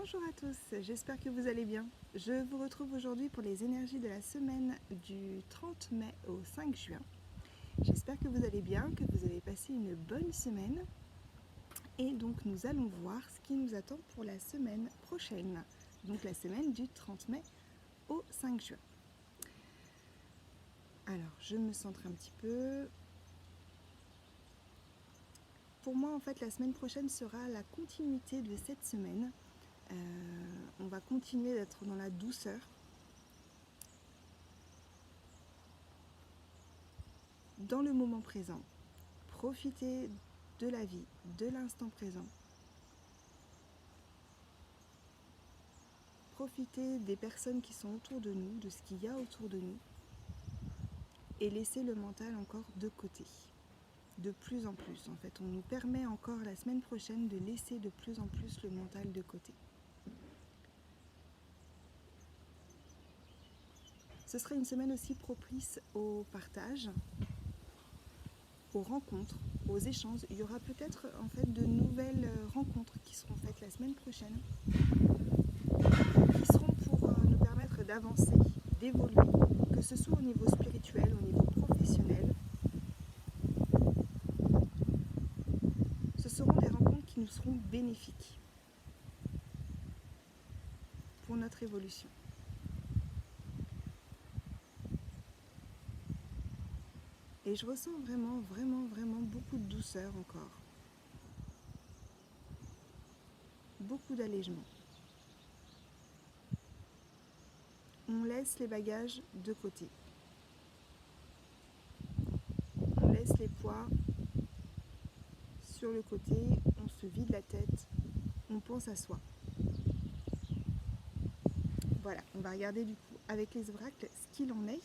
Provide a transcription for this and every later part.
Bonjour à tous, j'espère que vous allez bien. Je vous retrouve aujourd'hui pour les énergies de la semaine du 30 mai au 5 juin. J'espère que vous allez bien, que vous avez passé une bonne semaine. Et donc nous allons voir ce qui nous attend pour la semaine prochaine, donc la semaine du 30 mai au 5 juin. Alors je me centre un petit peu. Pour moi en fait la semaine prochaine sera la continuité de cette semaine. On va continuer d'être dans la douceur. Dans le moment présent, profiter de la vie, de l'instant présent. Profiter des personnes qui sont autour de nous, de ce qu'il y a autour de nous. Et laisser le mental encore de côté. De plus en plus, en fait. On nous permet encore la semaine prochaine de laisser de plus en plus le mental de côté. Ce sera une semaine aussi propice au partage, aux rencontres, aux échanges. Il y aura peut-être en fait de nouvelles rencontres qui seront faites la semaine prochaine, qui seront pour nous permettre d'avancer, d'évoluer, que ce soit au niveau spirituel, au niveau professionnel. Ce seront des rencontres qui nous seront bénéfiques pour notre évolution. Et je ressens vraiment beaucoup de douceur encore. Beaucoup d'allègement. On laisse les bagages de côté. On laisse les poids sur le côté, on se vide la tête, on pense à soi. Voilà, on va regarder du coup avec les oracles ce qu'il en est.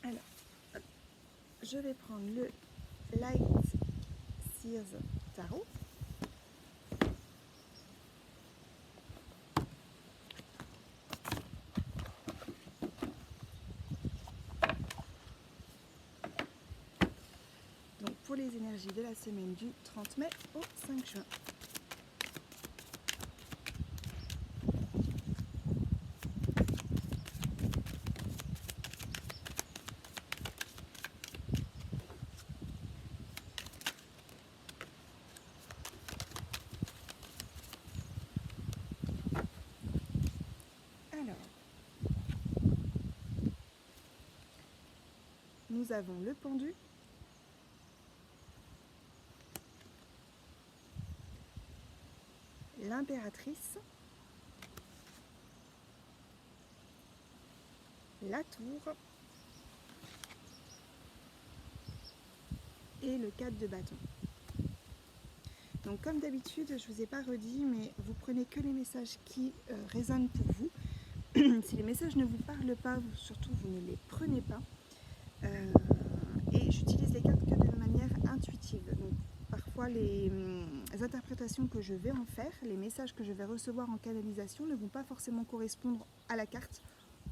Alors, je vais prendre le Light Seers Tarot. Donc pour les énergies de la semaine du 30 mai au 5 juin. Nous avons le pendu, l'impératrice, la tour et le 4 de bâton. Donc comme d'habitude, je ne vous ai pas redit, mais vous prenez que les messages qui résonnent pour vous. Si les messages ne vous parlent pas, surtout vous ne les prenez pas. Et j'utilise les cartes que de manière intuitive. Donc, parfois les interprétations que je vais en faire, les messages que je vais recevoir en canalisation ne vont pas forcément correspondre à la carte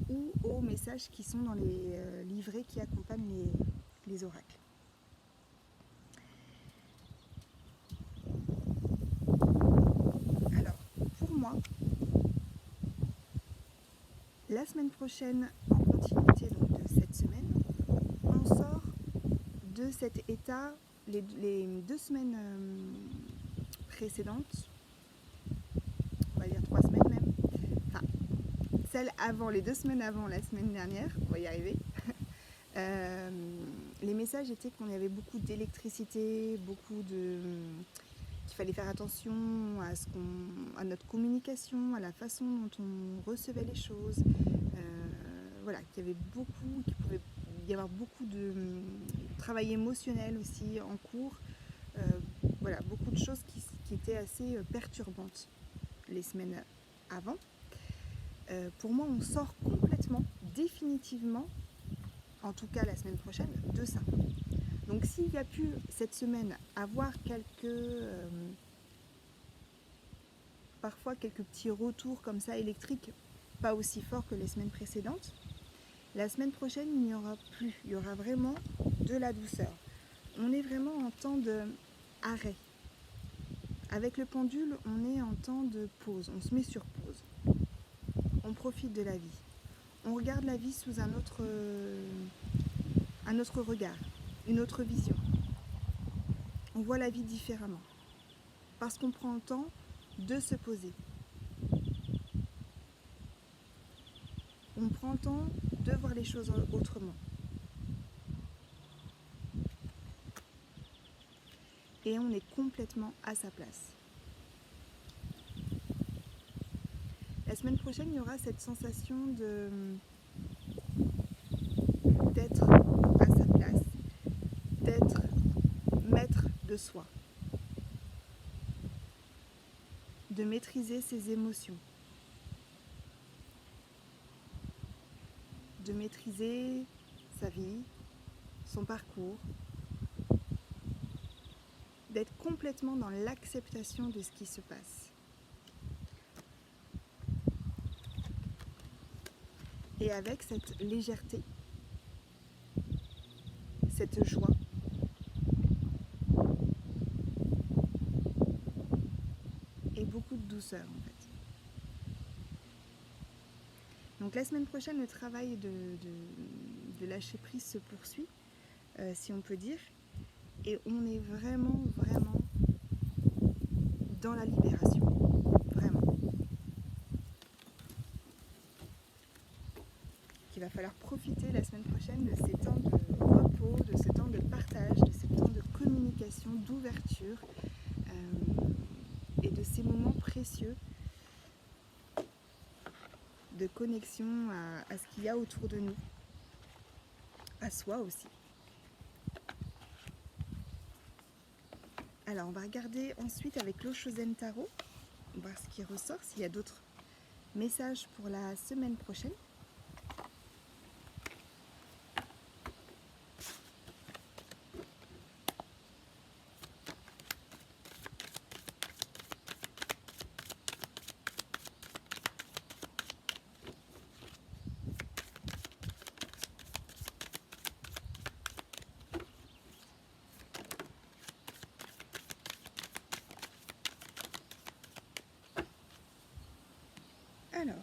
ou aux messages qui sont dans les livrets qui accompagnent les oracles. Alors, pour moi, la semaine prochaine, en continuité donc, de cette semaine, on sort de cet état, les 2 semaines précédentes, on va dire 3 semaines même, enfin, celle avant, les 2 semaines avant la semaine dernière, on va y arriver, les messages étaient qu'on avait beaucoup d'électricité, qu'il fallait faire attention à notre communication, à la façon dont on recevait les choses, voilà, qu'il pouvait y avoir beaucoup de travail émotionnel aussi en cours, voilà, beaucoup de choses qui étaient assez perturbantes les semaines avant. Pour moi, on sort complètement, définitivement, en tout cas la semaine prochaine, de ça. Donc s'il y a pu cette semaine avoir parfois quelques petits retours comme ça électriques, pas aussi forts que les semaines précédentes, la semaine prochaine il n'y aura plus, il y aura vraiment de la douceur. On est vraiment en temps d'arrêt, Avec le pendule, on est en temps de pause, on se met sur pause. On profite de la vie. On regarde la vie sous un autre regard, une autre vision. On voit la vie différemment. Parce qu'on prend le temps de se poser. On prend le temps de voir les choses autrement. Et on est complètement à sa place. La semaine prochaine, il y aura cette sensation d'être à sa place, d'être maître de soi, de maîtriser ses émotions, de maîtriser sa vie, son parcours, d'être complètement dans l'acceptation de ce qui se passe. Et avec cette légèreté, cette joie, et beaucoup de douceur en fait. Donc la semaine prochaine, le travail de lâcher prise se poursuit, si on peut dire, et on est vraiment dans la libération, vraiment. Il va falloir profiter la semaine prochaine de ces temps de repos, de ce temps de partage, de ce temps de communication, d'ouverture, et de ces moments précieux de connexion à ce qu'il y a autour de nous, à soi aussi. Alors on va regarder ensuite avec l'Oshozen Tarot, voir ce qui ressort, s'il y a d'autres messages pour la semaine prochaine. Alors,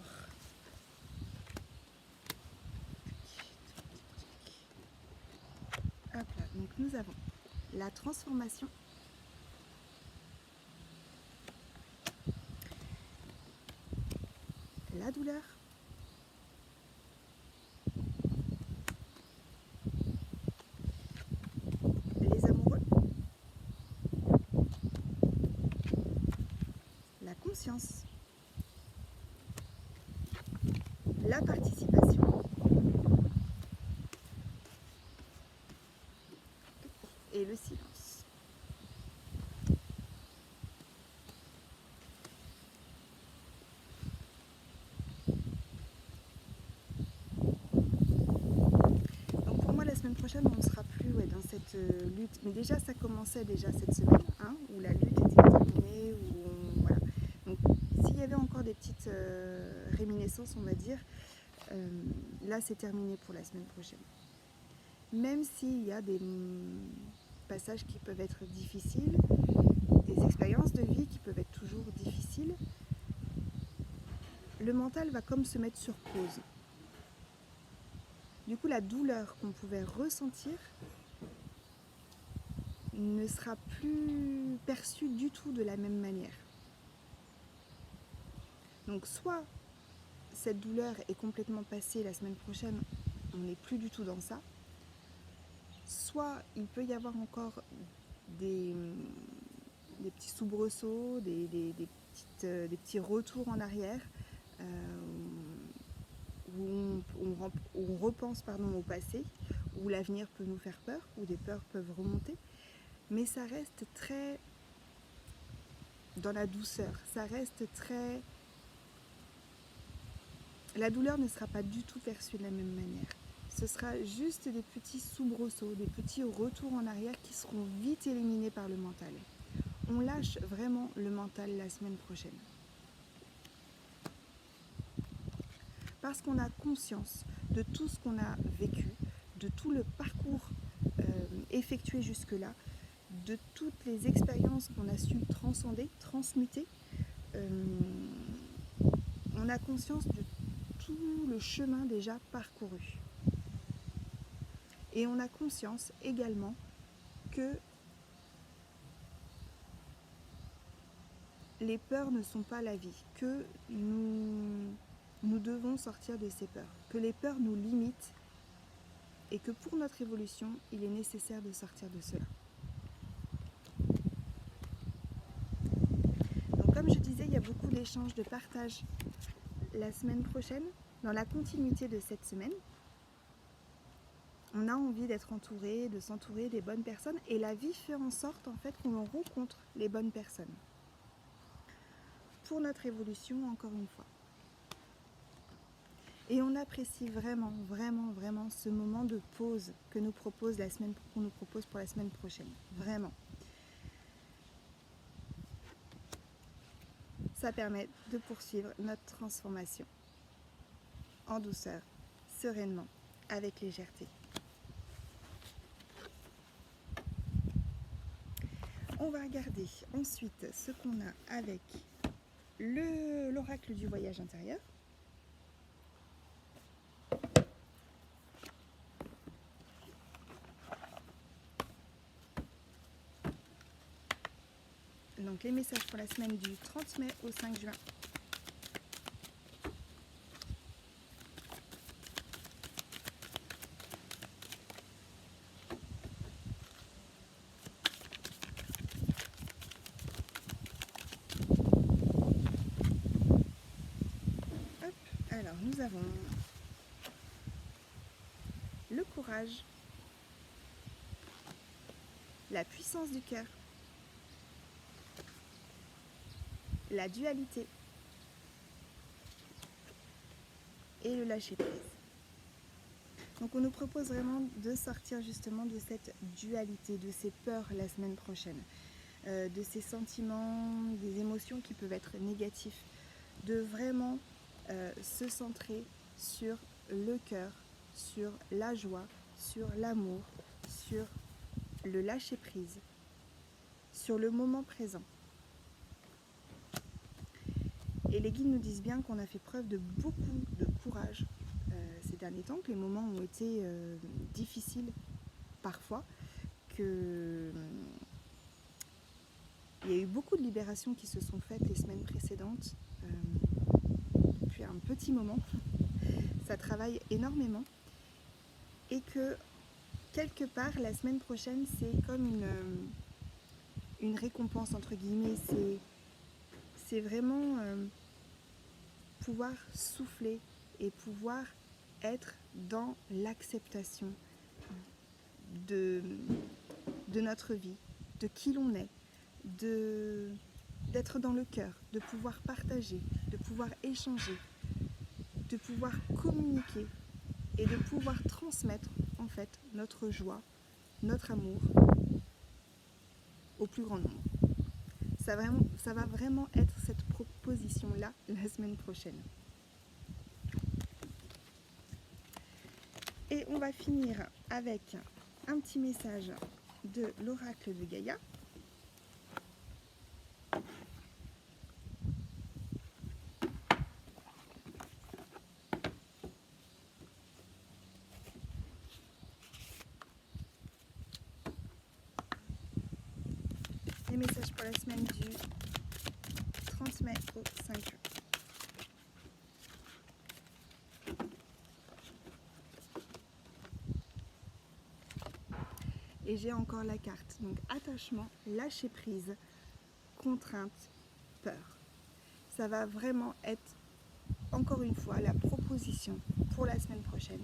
hop là, donc nous avons la transformation, la douleur, les amoureux, la conscience, la participation et le silence. Donc pour moi la semaine prochaine on ne sera plus dans cette lutte, mais déjà ça commençait déjà cette semaine, où la lutte était terminée, voilà. Donc s'il y avait encore des petites réminiscences on va dire, là c'est terminé pour la semaine prochaine. Même s'il y a des passages qui peuvent être difficiles, des expériences de vie qui peuvent être toujours difficiles, le mental va comme se mettre sur pause. Du coup, la douleur qu'on pouvait ressentir ne sera plus perçue du tout de la même manière. Donc soit cette douleur est complètement passée la semaine prochaine, on n'est plus du tout dans ça, soit il peut y avoir encore des petits soubresauts, des petits retours en arrière, où on repense au passé, où l'avenir peut nous faire peur, où des peurs peuvent remonter, mais ça reste très dans la douceur, ça reste très... La douleur ne sera pas du tout perçue de la même manière. Ce sera juste des petits soubresauts, des petits retours en arrière qui seront vite éliminés par le mental. On lâche vraiment le mental la semaine prochaine. Parce qu'on a conscience de tout ce qu'on a vécu, de tout le parcours effectué jusque-là, de toutes les expériences qu'on a su transcender, transmuter, on a conscience de tout le chemin déjà parcouru. Et on a conscience également que les peurs ne sont pas la vie, que nous devons sortir de ces peurs, que les peurs nous limitent et que pour notre évolution, il est nécessaire de sortir de cela. Donc comme je disais, il y a beaucoup d'échanges, de partage la semaine prochaine, dans la continuité de cette semaine. On a envie d'être entouré, de s'entourer des bonnes personnes et la vie fait en sorte en fait qu'on rencontre les bonnes personnes. Pour notre évolution, encore une fois. Et on apprécie vraiment, vraiment, vraiment ce moment de pause qu'on nous propose pour la semaine prochaine. Vraiment. Ça permet de poursuivre notre transformation en douceur, sereinement, avec légèreté. On va regarder ensuite ce qu'on a avec l'oracle du voyage intérieur. Donc les messages pour la semaine du 30 mai au 5 juin. Hop, alors nous avons le courage, la puissance du cœur, la dualité et le lâcher prise. Donc on nous propose vraiment de sortir justement de cette dualité, de ces peurs la semaine prochaine, de ces sentiments, des émotions qui peuvent être négatifs, de vraiment se centrer sur le cœur, sur la joie, sur l'amour, sur le lâcher prise, sur le moment présent. Et les guides nous disent bien qu'on a fait preuve de beaucoup de courage ces derniers temps, que les moments ont été difficiles parfois, qu'il y a eu beaucoup de libérations qui se sont faites les semaines précédentes, depuis un petit moment. Ça travaille énormément et que quelque part la semaine prochaine c'est comme une récompense entre guillemets, c'est vraiment pouvoir souffler et pouvoir être dans l'acceptation de notre vie, de qui l'on est, d'être dans le cœur, de pouvoir partager, de pouvoir échanger, de pouvoir communiquer et de pouvoir transmettre en fait notre joie, notre amour au plus grand nombre. Ça va vraiment être cette proposition-là la semaine prochaine. Et on va finir avec un petit message de l'oracle de Gaïa. Les messages pour la semaine du 30 mai au 5 juin. Et j'ai encore la carte, donc attachement, lâcher prise, contrainte, peur. Ça va vraiment être, encore une fois, la proposition pour la semaine prochaine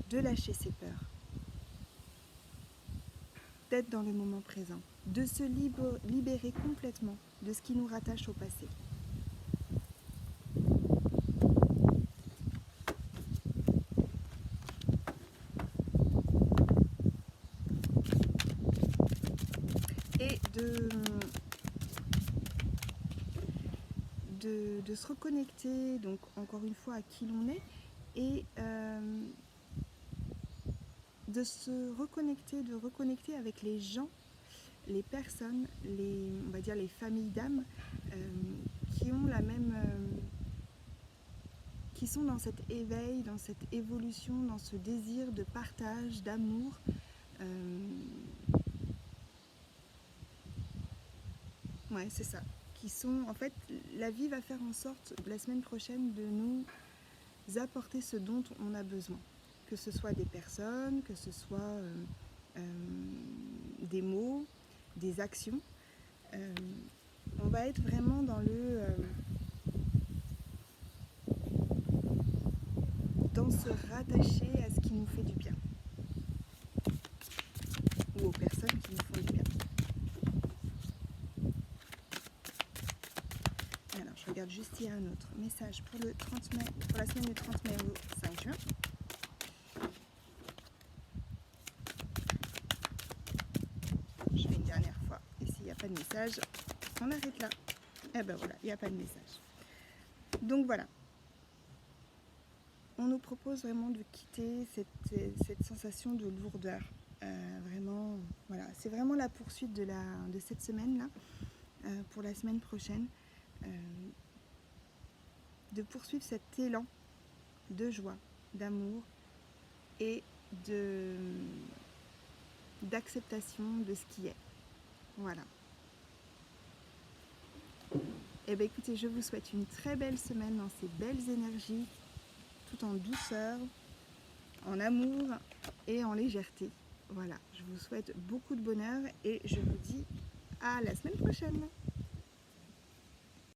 de lâcher ses peurs, d'être dans le moment présent, de se libérer complètement de ce qui nous rattache au passé. Et de se reconnecter, donc encore une fois, à qui l'on est, et de se reconnecter, avec les gens les personnes, on va dire les familles d'âmes qui ont la même... qui sont dans cet éveil, dans cette évolution, dans ce désir de partage, d'amour. Ouais, c'est ça. Qui sont, en fait, la vie va faire en sorte, la semaine prochaine, de nous apporter ce dont on a besoin. Que ce soit des personnes, que ce soit des mots, des actions. On va être vraiment dans dans se rattacher à ce qui nous fait du bien. Ou aux personnes qui nous font du bien. Alors, je regarde juste, il y a un autre message pour la semaine du 30 mai au 5 juin. Je fais une dernière fois. Et s'il n'y a pas de message, on arrête là. Et ben voilà, il n'y a pas de message. Donc voilà. On nous propose vraiment de quitter cette sensation de lourdeur. Vraiment, voilà. C'est vraiment la poursuite de cette semaine-là, pour la semaine prochaine. De poursuivre cet élan de joie, d'amour et d'acceptation de ce qui est. Voilà. Et bien écoutez, je vous souhaite une très belle semaine dans ces belles énergies, tout en douceur, en amour et en légèreté. Voilà, je vous souhaite beaucoup de bonheur et je vous dis à la semaine prochaine.